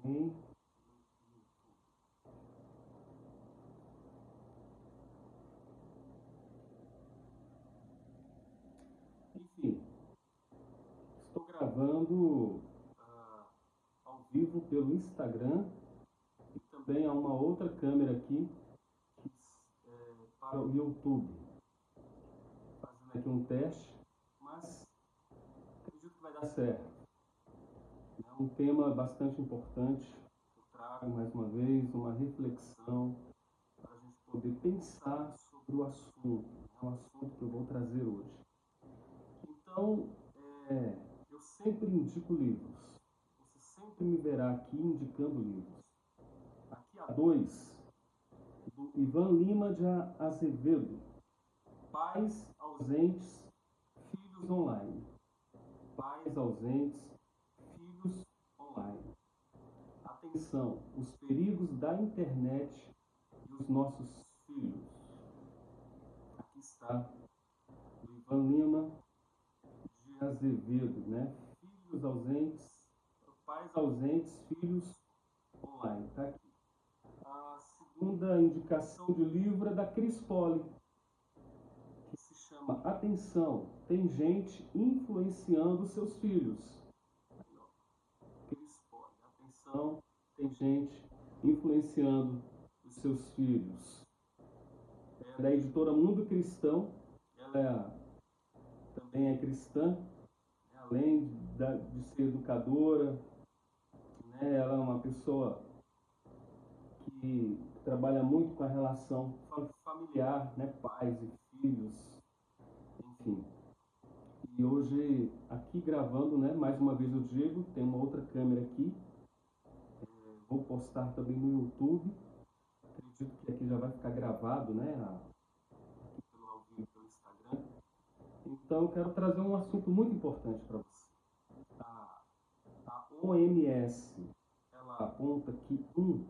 em... Enfim, estou gravando ao vivo pelo Instagram e também há uma outra câmera aqui para o YouTube. Fazendo aqui um teste, mas acredito que vai dar certo. É um tema bastante importante. Eu trago mais uma vez uma reflexão para a gente poder pensar sobre o assunto, o assunto que eu vou trazer hoje. Então, eu sempre indico livros. Você sempre me verá aqui indicando livros. Aqui há dois, do Ivan Lima de Azevedo, Pais ausentes, filhos online. Pais ausentes, filhos online. Atenção, os perigos da internet e os nossos filhos. Aqui está, o Ivan Lima de Azevedo, né? Filhos ausentes, pais ausentes, filhos online. Está aqui. A segunda indicação de livro é da Cris Poli, que se chama Atenção, tem gente influenciando seus filhos. Aí, ó. Cris Poli, atenção, tem gente influenciando os seus filhos. É da editora Mundo Cristão, ela também é cristã, além de ser educadora, né, ela é uma pessoa que trabalha muito com a relação familiar, né, pais e filhos, enfim. E hoje, aqui gravando, né, mais uma vez eu digo, tem uma outra câmera aqui, vou postar também no YouTube, acredito que aqui já vai ficar gravado, né, aqui pelo ao vivo, pelo Instagram. Então eu quero trazer um assunto muito importante para você. A OMS, ela aponta que em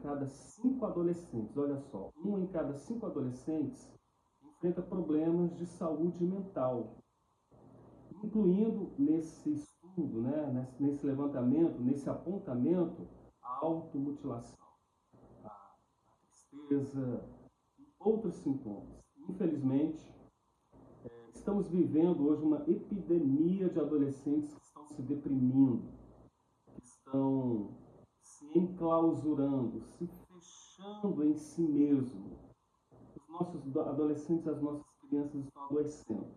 cada 5 adolescentes, olha só, 1 em cada 5 adolescentes enfrenta problemas de saúde mental, incluindo nesse estudo, né, nesse levantamento, nesse apontamento, a automutilação, a tristeza e outros sintomas. Infelizmente, estamos vivendo hoje uma epidemia de adolescentes que estão se deprimindo, que estão se enclausurando, se fechando em si mesmo. Os nossos adolescentes, as nossas crianças estão adoecendo.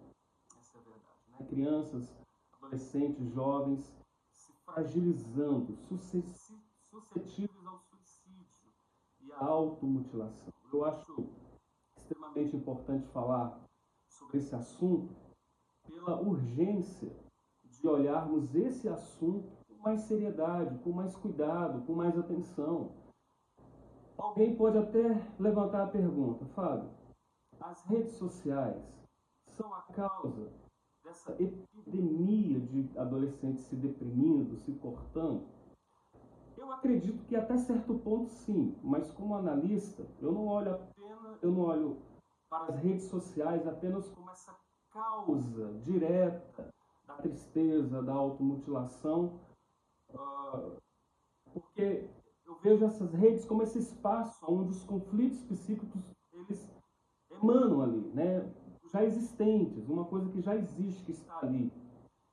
Essa é a verdade, né? Crianças, adolescentes, jovens se fragilizando, suscetíveis ao suicídio e à automutilação. Eu acho extremamente importante falar sobre esse assunto pela urgência de olharmos esse assunto com mais seriedade, com mais cuidado, com mais atenção. Alguém pode até levantar a pergunta, Fábio, as redes sociais são a causa dessa epidemia de adolescentes se deprimindo, se cortando? Eu acredito que até certo ponto sim, mas como analista, eu não olho para as redes sociais apenas como essa causa direta da tristeza, da automutilação, porque eu vejo essas redes como esse espaço onde os conflitos psíquicos eles emanam ali, né? Já existentes, uma coisa que já existe, que está ali.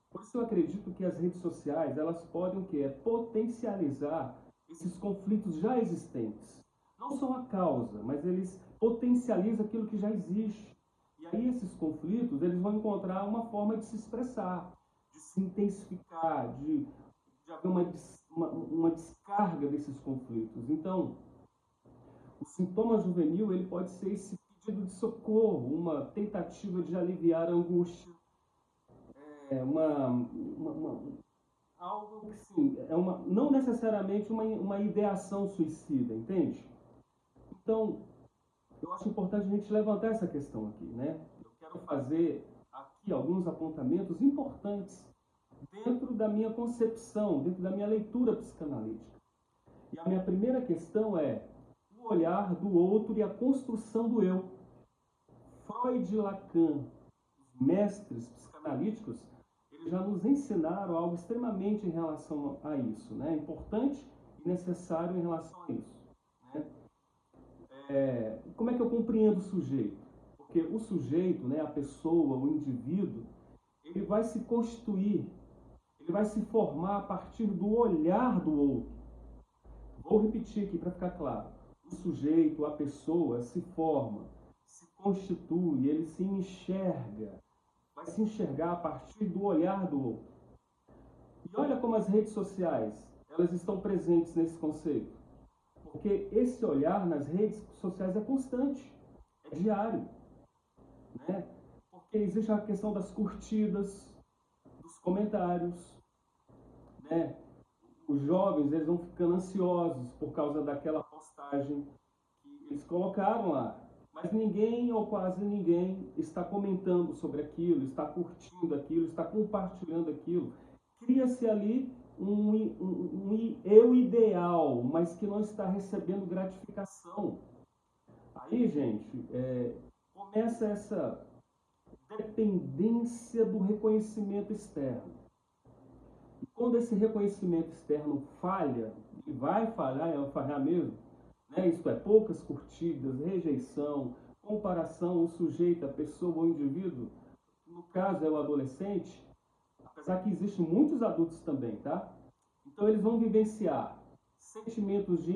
Por isso eu acredito que as redes sociais elas podem o quê? Potencializar esses conflitos já existentes. Não são a causa, mas eles potencializam aquilo que já existe. E aí esses conflitos eles vão encontrar uma forma de se expressar, de se intensificar, de haver uma descarga desses conflitos. Então, o sintoma juvenil ele pode ser esse pedido de socorro, uma tentativa de aliviar a angústia, algo que sim, não necessariamente uma ideação suicida, entende? Então, eu acho importante a gente levantar essa questão aqui, né? Eu quero fazer aqui alguns apontamentos importantes dentro da minha concepção, dentro da minha leitura psicanalítica. E a minha primeira questão é o olhar do outro e a construção do eu. Freud e Lacan, os mestres psicanalíticos, eles eles já nos ensinaram algo extremamente em relação a isso, né? Importante e necessário em relação a isso, né? Como é que eu compreendo o sujeito? Porque o sujeito, né, a pessoa, o indivíduo, ele vai se constituir, ele vai se formar a partir do olhar do outro. Vou repetir aqui para ficar claro. O sujeito, a pessoa, se forma, se constitui, ele se enxerga, vai se enxergar a partir do olhar do outro. E olha como as redes sociais, elas estão presentes nesse conceito. Porque esse olhar nas redes sociais é constante, é diário, né? Porque existe a questão das curtidas, dos comentários, né? Os jovens, eles vão ficando ansiosos por causa daquela postagem que eles colocaram lá. Mas ninguém ou quase ninguém está comentando sobre aquilo, está curtindo aquilo, está compartilhando aquilo. Cria-se ali um eu ideal, mas que não está recebendo gratificação. Aí, gente, começa essa dependência do reconhecimento externo. E quando esse reconhecimento externo falha, e vai falhar mesmo, né? Isto é, poucas curtidas, rejeição, comparação, o sujeito, a pessoa, o indivíduo, no caso é o adolescente, apesar que existem muitos adultos também, tá? Então eles vão vivenciar sentimentos de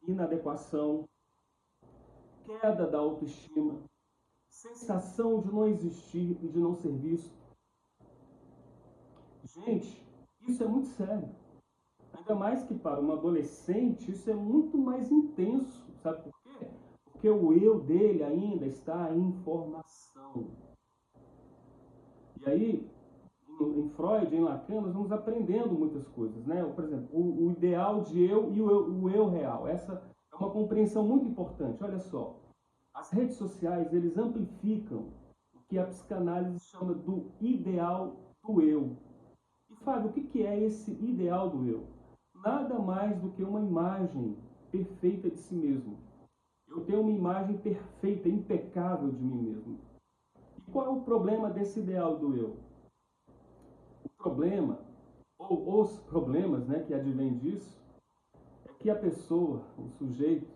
inadequação, queda da autoestima, sensação de não existir e de não ser visto. Gente, isso é muito sério. Ainda mais que para um adolescente, isso é muito mais intenso. Sabe por quê? Porque o eu dele ainda está em formação. E aí, em Freud, em Lacan, nós vamos aprendendo muitas coisas, né? Por exemplo, o ideal de eu e o eu real. Essa é uma compreensão muito importante. Olha só, as redes sociais, eles amplificam o que a psicanálise chama do ideal do eu. E Fábio, o que é esse ideal do eu? Nada mais do que uma imagem perfeita de si mesmo. Eu tenho uma imagem perfeita, impecável de mim mesmo. E qual é o problema desse ideal do eu? O problema, ou os problemas, né, que advêm disso, é que a pessoa, o sujeito,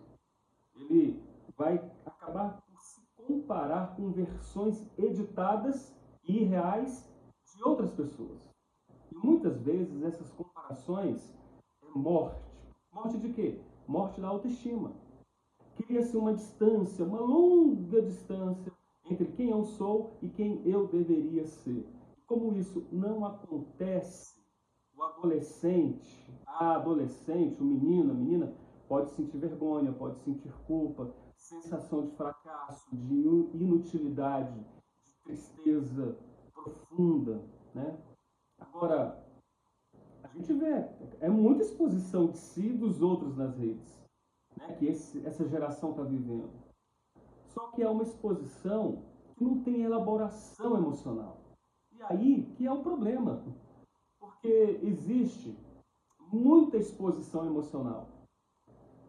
ele vai acabar por se comparar com versões editadas e irreais de outras pessoas. E muitas vezes essas comparações é morte. Morte de quê? Morte da autoestima. Cria-se uma distância, uma longa distância entre quem eu sou e quem eu deveria ser. Como isso não acontece, o adolescente, a adolescente, o menino, a menina, pode sentir vergonha, pode sentir culpa, sensação de fracasso, de inutilidade, de tristeza profunda, né? Agora, a gente vê, é muita exposição de si e dos outros nas redes, né, que essa geração está vivendo. Só que é uma exposição que não tem elaboração emocional. E aí que é o problema, porque existe muita exposição emocional,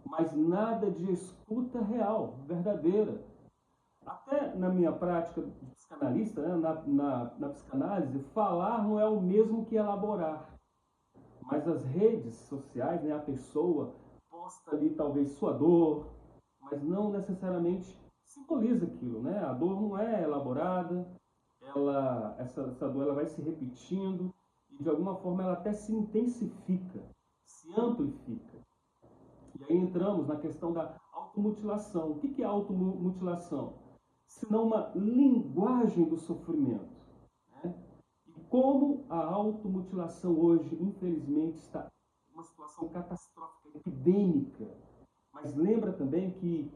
mas nada de escuta real, verdadeira. Até na minha prática de psicanalista, né, na psicanálise, falar não é o mesmo que elaborar. Mas as redes sociais, né, a pessoa posta ali talvez sua dor, mas não necessariamente simboliza aquilo, né? A dor não é elaborada, essa dor ela vai se repetindo e de alguma forma ela até se intensifica, se amplifica. E aí entramos na questão da automutilação. O que é automutilação? Senão uma linguagem do sofrimento, né? E como a automutilação hoje, infelizmente, está em uma situação catastrófica, epidêmica. Mas lembra também que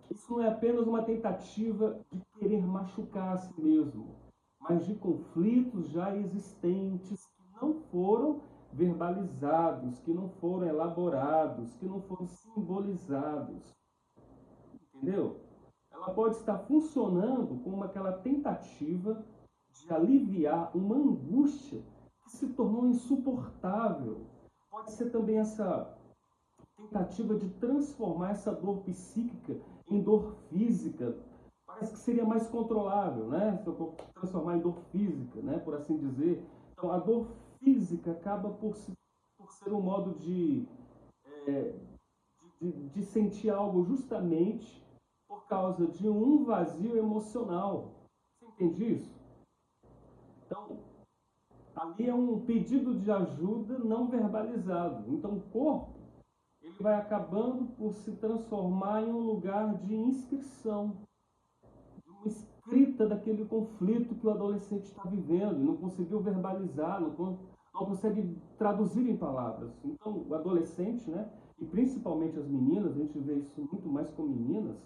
isso não é apenas uma tentativa de querer machucar a si mesmo, mas de conflitos já existentes que não foram verbalizados, que não foram elaborados, que não foram simbolizados. Entendeu? Ela pode estar funcionando como aquela tentativa de aliviar uma angústia que se tornou insuportável. Pode ser também essa tentativa de transformar essa dor psíquica em dor física, para parece que seria mais controlável, né? Se eu transformar em dor física, né? Por assim dizer. Então, a dor física acaba por ser um modo de sentir algo justamente por causa de um vazio emocional. Você entende isso? Então, ali é um pedido de ajuda não verbalizado. Então, o corpo ele vai acabando por se transformar em um lugar de inscrição, de uma escrita daquele conflito que o adolescente está vivendo, não conseguiu verbalizar, não consegue traduzir em palavras. Então, o adolescente, né, e principalmente as meninas, a gente vê isso muito mais com meninas,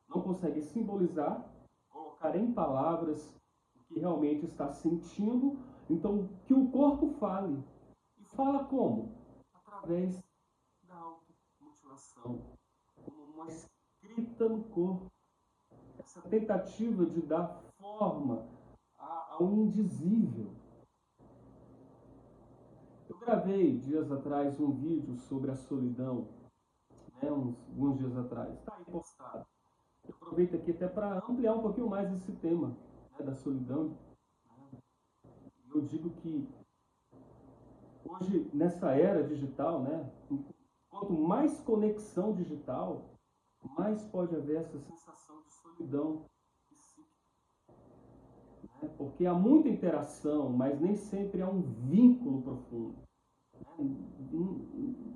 não consegue simbolizar, colocar em palavras o que realmente está sentindo, então que o corpo fale. E fala como? Através da automutilação, como uma escrita no corpo. Essa tentativa de dar forma ao indizível. Eu gravei dias atrás um vídeo sobre a solidão, né, alguns dias atrás. Está aí postado. Eu aproveito aqui até para ampliar um pouquinho mais esse tema, né, da solidão. Eu digo que hoje, nessa era digital, né, quanto mais conexão digital, mais pode haver essa sensação de solidão psíquica, né? Porque há muita interação, mas nem sempre há um vínculo profundo.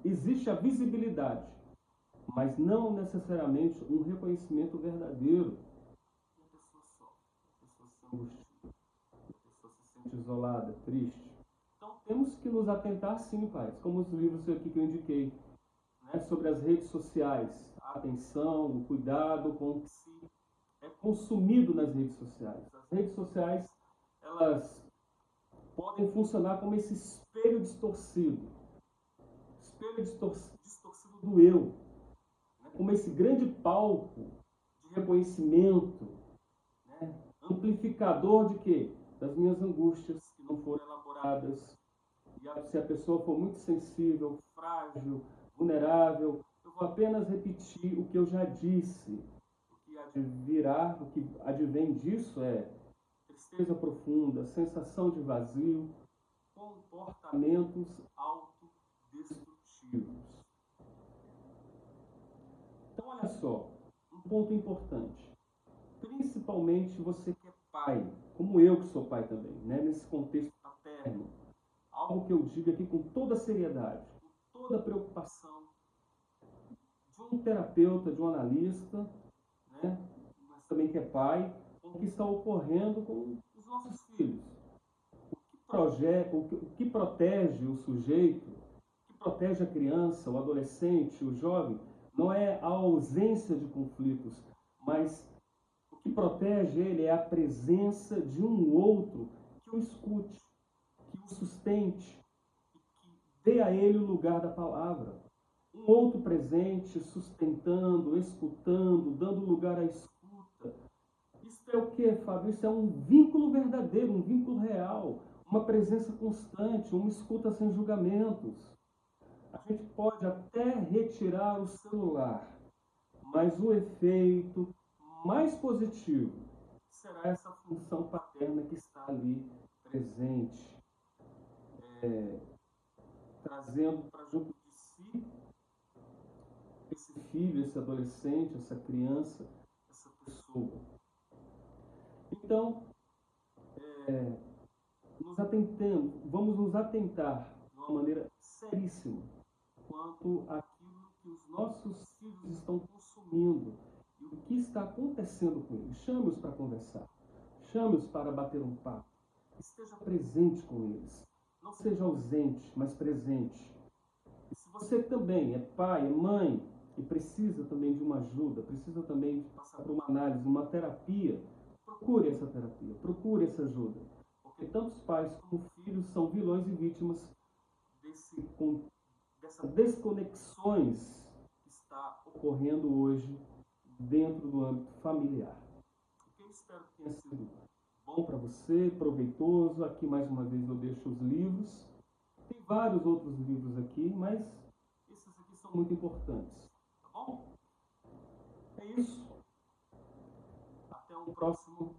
Existe a visibilidade, mas não necessariamente um reconhecimento verdadeiro. E a pessoa sofre, a pessoa se angustia, a pessoa se sente isolada, triste. Então temos que nos atentar sim, pais, como os livros aqui que eu indiquei, né, sobre as redes sociais, a atenção, o cuidado com o que se é consumido nas redes sociais. As redes sociais, elas podem funcionar como esse espelho distorcido do eu, né, como esse grande palco de reconhecimento, né, amplificador de quê? Das minhas angústias que não foram elaboradas. E se a pessoa for muito sensível, frágil, vulnerável, eu vou apenas repetir o que eu já disse. O que o que advém disso é tristeza profunda, sensação de vazio, comportamentos autodestrutivos. Então, olha só, um ponto importante. Principalmente você que é pai, como eu que sou pai também, né, nesse contexto paterno. Algo que eu digo aqui com toda seriedade, com toda preocupação de um terapeuta, de um analista, né, mas também que é pai, com o que está ocorrendo com os nossos filhos. O que protege o sujeito, o que protege a criança, o adolescente, o jovem, não é a ausência de conflitos, mas o que protege ele é a presença de um outro que o escute, que o sustente e que dê a ele o lugar da palavra. Um outro presente, sustentando, escutando, dando lugar à escuta. Isso é o que, Fábio? Isso é um vínculo verdadeiro, um vínculo real, uma presença constante, uma escuta sem julgamentos. A gente pode até retirar o celular, mas o efeito mais positivo será essa função paterna que está ali presente, trazendo para junto de si esse filho, esse adolescente, essa criança, essa pessoa. Então, vamos nos atentar de uma maneira seríssima quanto àquilo que os nossos filhos estão consumindo e o que está acontecendo com eles. Chame-os para conversar, chame-os para bater um papo, esteja presente com eles. Não seja ausente, mas presente. E se você também é pai, é mãe, e precisa também de uma ajuda, precisa também de passar por uma análise, uma terapia, procure essa terapia, procure essa ajuda. Porque tanto os pais como os filhos são vilões e vítimas dessas desconexões que está ocorrendo hoje dentro do âmbito familiar. Eu espero que tenha sido bom para você, proveitoso. Aqui mais uma vez eu deixo os livros. Tem vários outros livros aqui, mas esses aqui são muito importantes. Tá bom? É isso. Até o próximo